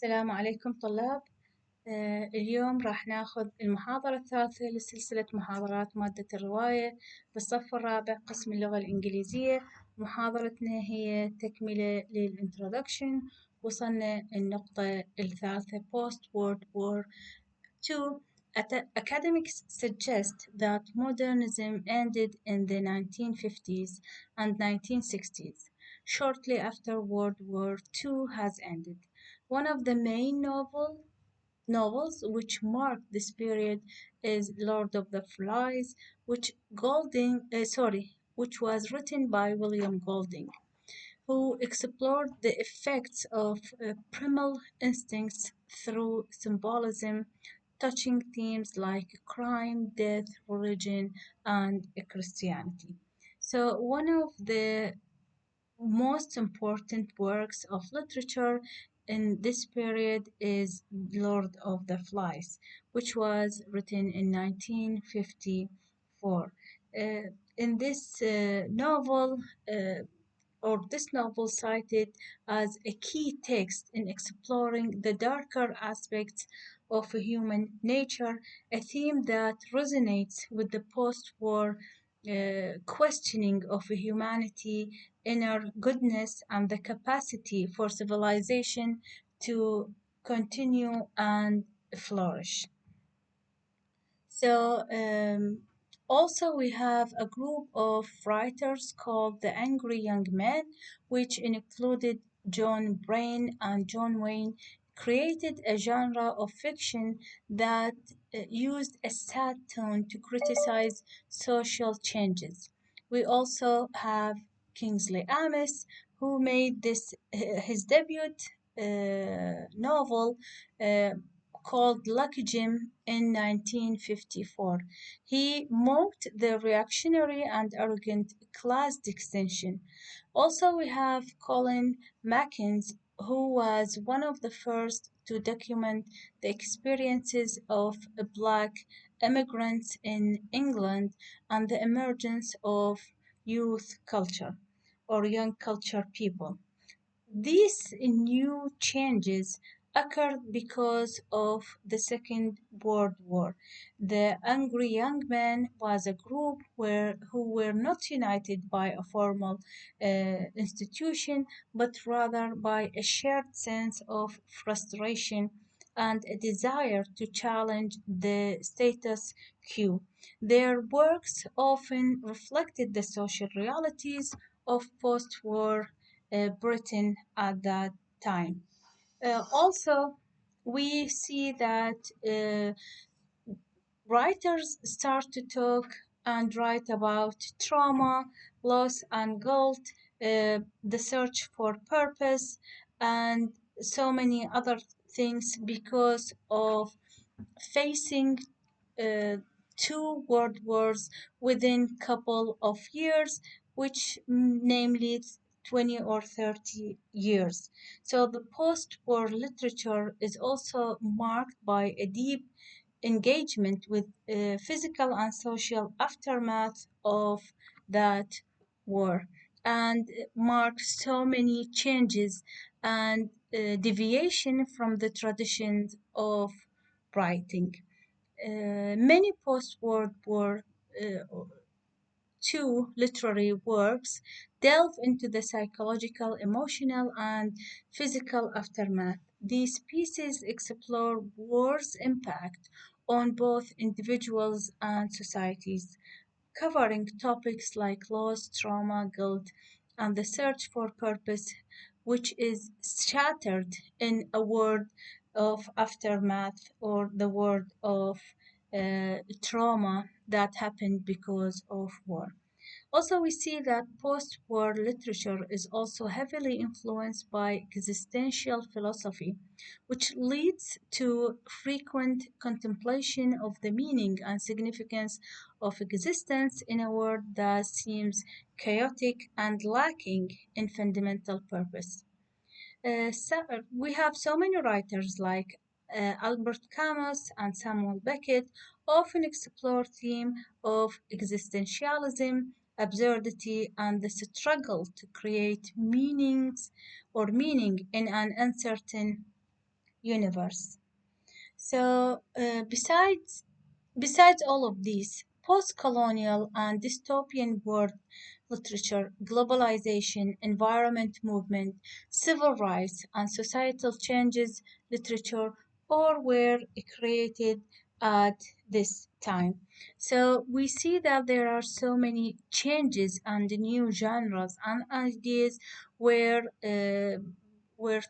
السلام عليكم طلاب. اليوم راح ناخذ المحاضرة الثالثة لسلسلة محاضرات مادة الرواية بالصف الرابع قسم اللغة الإنجليزية. محاضرتنا هي تكملة للإنترودكشن. وصلنا النقطة الثالثة Post World War II. Academics suggest that modernism ended in the 1950s and 1960s, shortly after World War II has ended. One of the main novels which marked this period is Lord of the Flies, which was written by William Golding, who explored the effects of primal instincts through symbolism, touching themes like crime, death, religion, and Christianity. So one of the most important works of literature in this period is Lord of the Flies, which was written in 1954. In this novel, this novel cited as a key text in exploring the darker aspects of human nature, a theme that resonates with the post-war questioning of humanity, inner goodness, and the capacity for civilization to continue and flourish. So also we have a group of writers called the Angry Young Men, which included John Brain and John Wayne, created a genre of fiction that used a sad tone to criticize social changes. We also have Kingsley Amis, who made this his debut novel called Lucky Jim in 1954. He mocked the reactionary and arrogant class distinction. Also, we have Colin Mackens, who was one of the first to document the experiences of Black immigrants in England and the emergence of youth culture or young culture people. These new changes occurred because of the Second World War. The Angry Young Men was a group who were not united by a formal institution, but rather by a shared sense of frustration and a desire to challenge the status quo. Their works often reflected the social realities of post-war Britain at that time. Also, we see that writers start to talk and write about trauma, loss, and guilt, the search for purpose, and so many other things because of facing two world wars within couple of years, which namely 20 or 30 years. So the post-war literature is also marked by a deep engagement with physical and social aftermath of that war, and marks so many changes and deviation from the traditions of writing. Many post-World War II literary works delve into the psychological, emotional, and physical aftermath. These pieces explore war's impact on both individuals and societies, covering topics like loss, trauma, guilt, and the search for purpose, which is shattered in a world of aftermath or the world of trauma that happened because of war. Also, we see that post-war literature is also heavily influenced by existential philosophy, which leads to frequent contemplation of the meaning and significance of existence in a world that seems chaotic and lacking in fundamental purpose. We have so many writers like Albert Camus and Samuel Beckett often explore theme of existentialism, absurdity, and the struggle to create meaning in an uncertain universe. So, besides all of these, post-colonial and dystopian world literature, globalization, environment movement, civil rights, and societal changes literature all were created at this time. So we see that there are so many changes and new genres and ideas were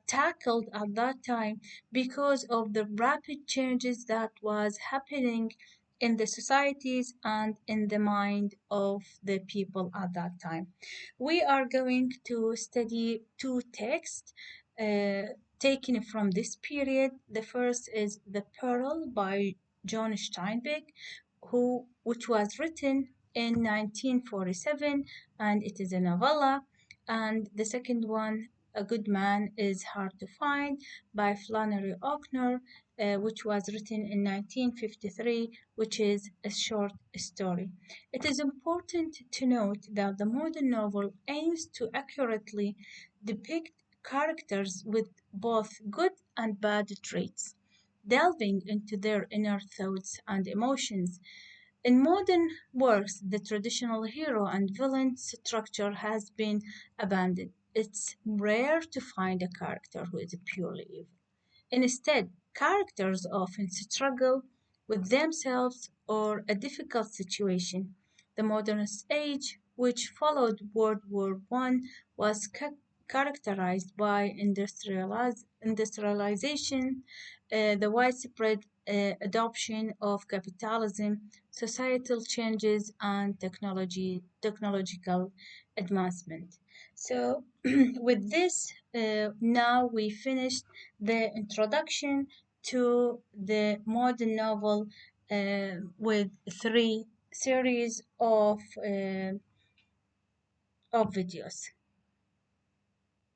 tackled at that time because of the rapid changes that was happening in the societies and in the mind of the people at that time. We are going to study two texts taken from this period. The first is The Pearl by John Steinbeck, which was written in 1947, and it is a novella. And the second one, A Good Man is Hard to Find by Flannery O'Connor, which was written in 1953, which is a short story. It is important to note that the modern novel aims to accurately depict characters with both good and bad traits, delving into their inner thoughts and emotions. In modern works, the traditional hero and villain structure has been abandoned. It's rare to find a character who is purely evil. Instead, characters often struggle with themselves or a difficult situation. The modernist age, which followed World War I, was characterized by industrialization, the widespread adoption of capitalism, societal changes, and technological advancement. So, with this, now we finished the introduction to the modern novel with three series of videos.